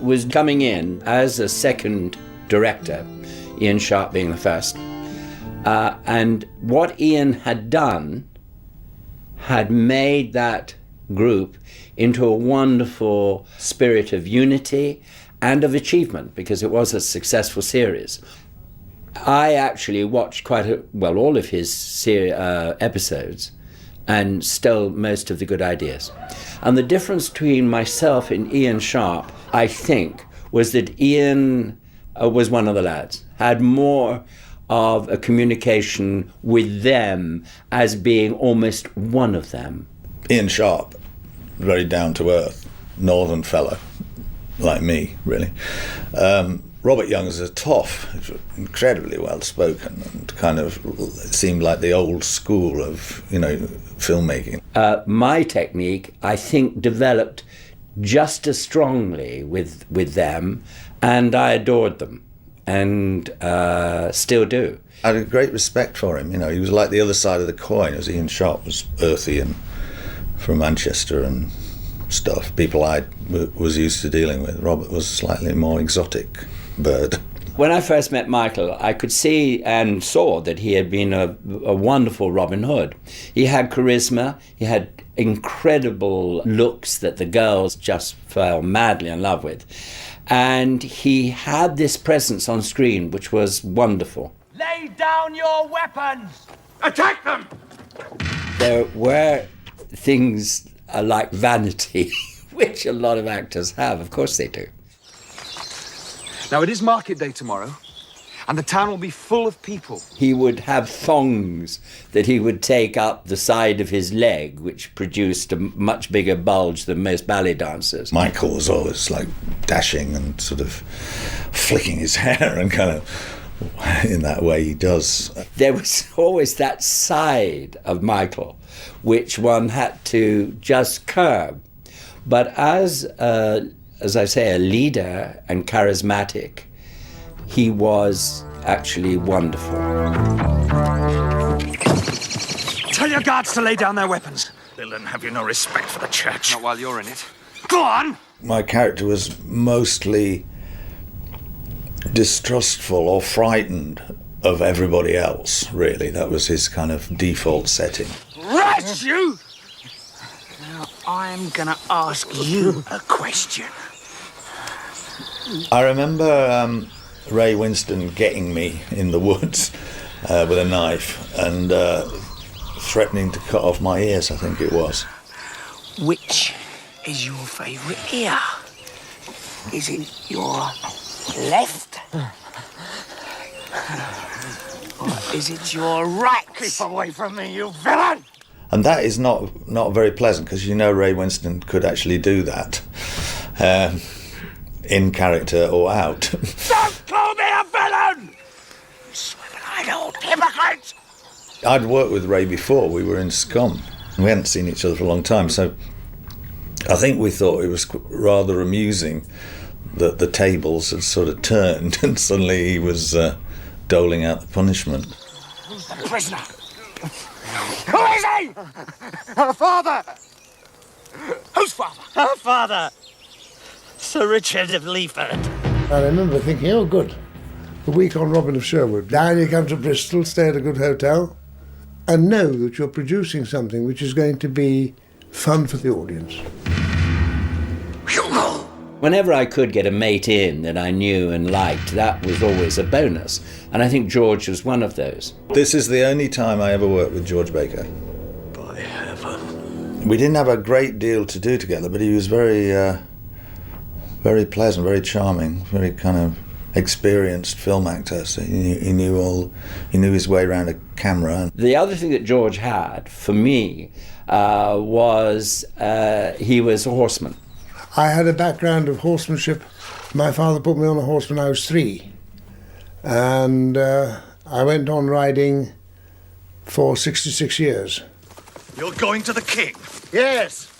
was coming in as a second director, Ian Sharp being the first. And what Ian had done had made that group into a wonderful spirit of unity and of achievement, because it was a successful series. I actually watched all of his episodes and stole most of the good ideas. And the difference between myself and Ian Sharp, I think, was that Ian was one of the lads, had more of a communication with them as being almost one of them. Ian Sharp, very down-to-earth, northern fellow, like me, really. Robert Young is a toff, incredibly well-spoken, and kind of seemed like the old school of, filmmaking. My technique, I think, developed just as strongly with them, and I adored them, and still do. I had a great respect for him. He was like the other side of the coin, as Ian Sharp was earthy and from Manchester and stuff, people I was used to dealing with. Robert was a slightly more exotic bird. When I first met Michael, I could see and saw that he had been a wonderful Robin Hood. He had charisma, he had incredible looks that the girls just fell madly in love with. And he had this presence on screen which was wonderful. Lay down your weapons! Attack them! There were things like vanity, which a lot of actors have. Of course they do. Now, it is market day tomorrow, and the town will be full of people. He would have thongs that he would take up the side of his leg, which produced a much bigger bulge than most ballet dancers. Michael was always like dashing and sort of flicking his hair and kind of in that way he does. There was always that side of Michael which one had to just curb. But as I say, a leader and charismatic, he was actually wonderful. Tell your guards to lay down their weapons. Villain, have you no respect for the church? Not while you're in it. Go on! My character was mostly distrustful or frightened of everybody else, really. That was his kind of default setting. Rat you! Now, I'm gonna ask you a question. I remember Ray Winston getting me in the woods with a knife and threatening to cut off my ears, I think it was. Which is your favourite ear? Is it your left? Or is it your right? Keep away from me, you villain! And that is not very pleasant, because Ray Winston could actually do that, in character or out. Don't call me a villain! Swivel-eyed old hypocrite! I'd worked with Ray before. We were in Scum. We hadn't seen each other for a long time, so I think we thought it was rather amusing that the tables had sort of turned and suddenly he was doling out the punishment. Who's the prisoner? Who is he? Her father! Whose father? Her father, Sir Richard of Leeford. I remember thinking, oh good, a week on Robin of Sherwood. Down you come to Bristol, stay at a good hotel, and know that you're producing something which is going to be fun for the audience. Whenever I could get a mate in that I knew and liked, that was always a bonus. And I think George was one of those. This is the only time I ever worked with George Baker. By heaven. We didn't have a great deal to do together, but he was very pleasant, very charming, very kind of experienced film actor. So he knew his way around a camera. The other thing that George had, for me, was he was a horseman. I had a background of horsemanship. My father put me on a horse when I was 3. And I went on riding for 66 years. You're going to the king? Yes.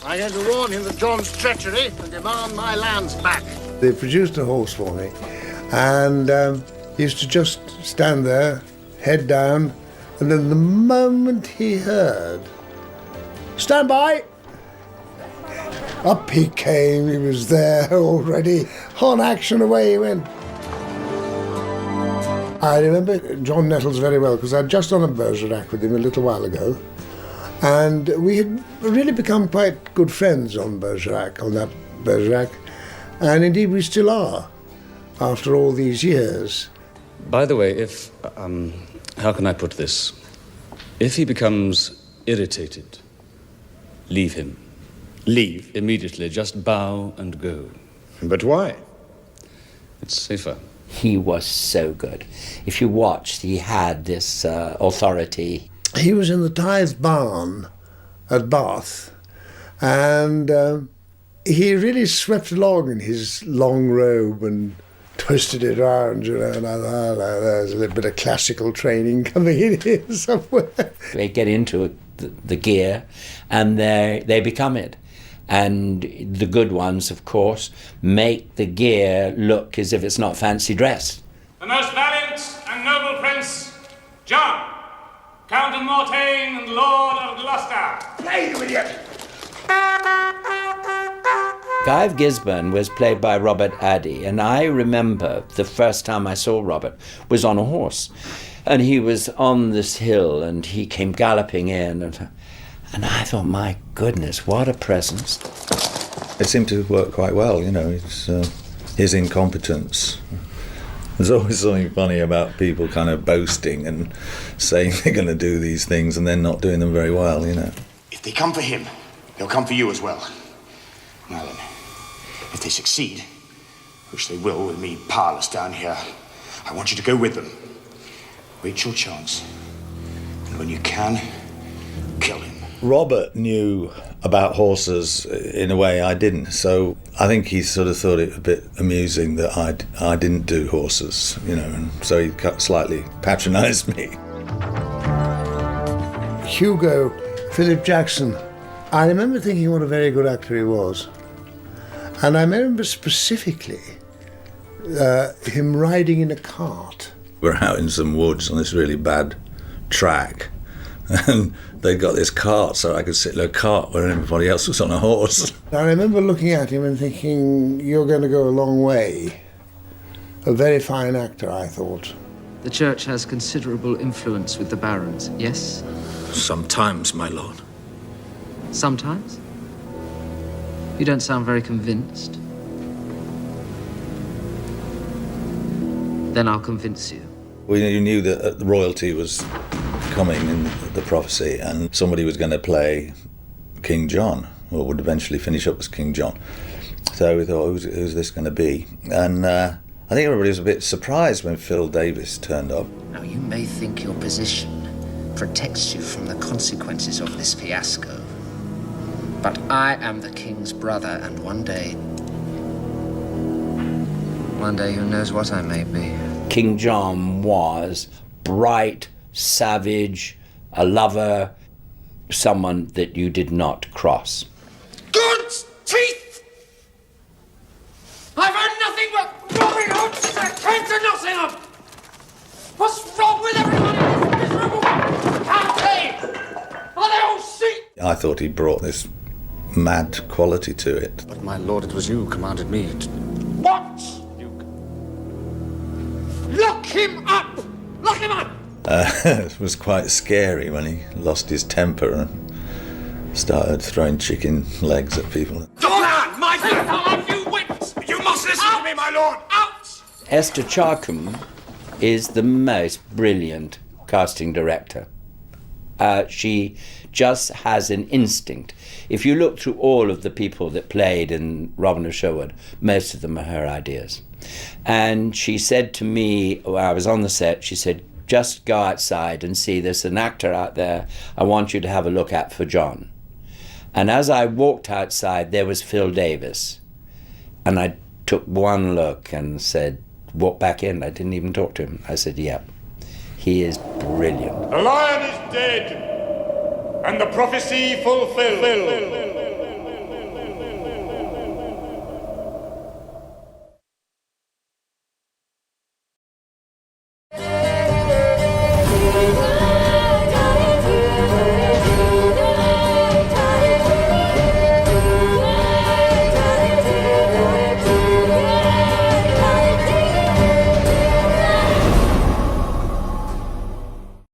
I'm going to warn him of John's treachery and demand my lands back. They produced a horse for me. And he used to just stand there, head down, and then the moment he heard, "Stand by!" Up he came, he was there already. On action, away he went. I remember John Nettles very well because I'd just done a Bergerac with him a little while ago, and we had really become quite good friends on that Bergerac, and indeed we still are after all these years. By the way, if, how can I put this? If he becomes irritated, leave him. Leave? Immediately, just bow and go. But why? It's safer. He was so good. If you watched, he had this authority. He was in the tithe barn at Bath, and he really swept along in his long robe and twisted it around, you know, and I thought, oh, there's a little bit of classical training coming in here somewhere. They get into the gear, and they become it. And the good ones, of course, make the gear look as if it's not fancy dress. The most valiant and noble prince, John, Count of Mortain and Lord of Gloucester. Play, you idiot! Guy of Gisborne was played by Robert Addy, and I remember the first time I saw Robert was on a horse. And he was on this hill, and he came galloping in, and I thought, my goodness, what a presence. It seemed to work quite well, you know, his incompetence. There's always something funny about people kind of boasting and saying they're going to do these things and then not doing them very well, you know. If they come for him, they'll come for you as well. Now then, if they succeed, which they will with me powerless down here, I want you to go with them. Wait your chance. And when you can, kill him. Robert knew about horses in a way I didn't, so I think he sort of thought it a bit amusing that I didn't do horses, you know, and so he slightly patronised me. Hugo, Philip Jackson, I remember thinking what a very good actor he was. And I remember specifically him riding in a cart. We're out in some woods on this really bad track, and they'd got this cart so I could sit in a cart where everybody else was on a horse. I remember looking at him and thinking, you're going to go a long way. A very fine actor, I thought. The church has considerable influence with the barons, yes? Sometimes, my lord. Sometimes? You don't sound very convinced. Then I'll convince you. We knew that royalty was coming in the prophecy, and somebody was going to play King John, or would eventually finish up as King John. So we thought, who's this going to be? And I think everybody was a bit surprised when Phil Davis turned up. Now, you may think your position protects you from the consequences of this fiasco, but I am the king's brother, and one day, who knows what I may be. King John was bright, savage, a lover, someone that you did not cross. Good teeth! I've had nothing but Robin Hood since I came to Nottingham! What's wrong with everybody in this miserable campaign? Are they all sheep? I thought he brought this mad quality to it. But my lord, it was you who commanded me to... What? Lock him up! Lock him up! It was quite scary when he lost his temper and started throwing chicken legs at people. Dolan, my God, you whipped! You must listen to me, my lord! Out! Esther Charkham is the most brilliant casting director. She just has an instinct. If you look through all of the people that played in Robin of Sherwood, most of them are her ideas. And she said to me, when I was on the set, she said, just go outside and see there's an actor out there I want you to have a look at for John. And as I walked outside, there was Phil Davis. And I took one look and said, walk back in. I didn't even talk to him. I said, yep, he is brilliant. The lion is dead, and the prophecy fulfilled.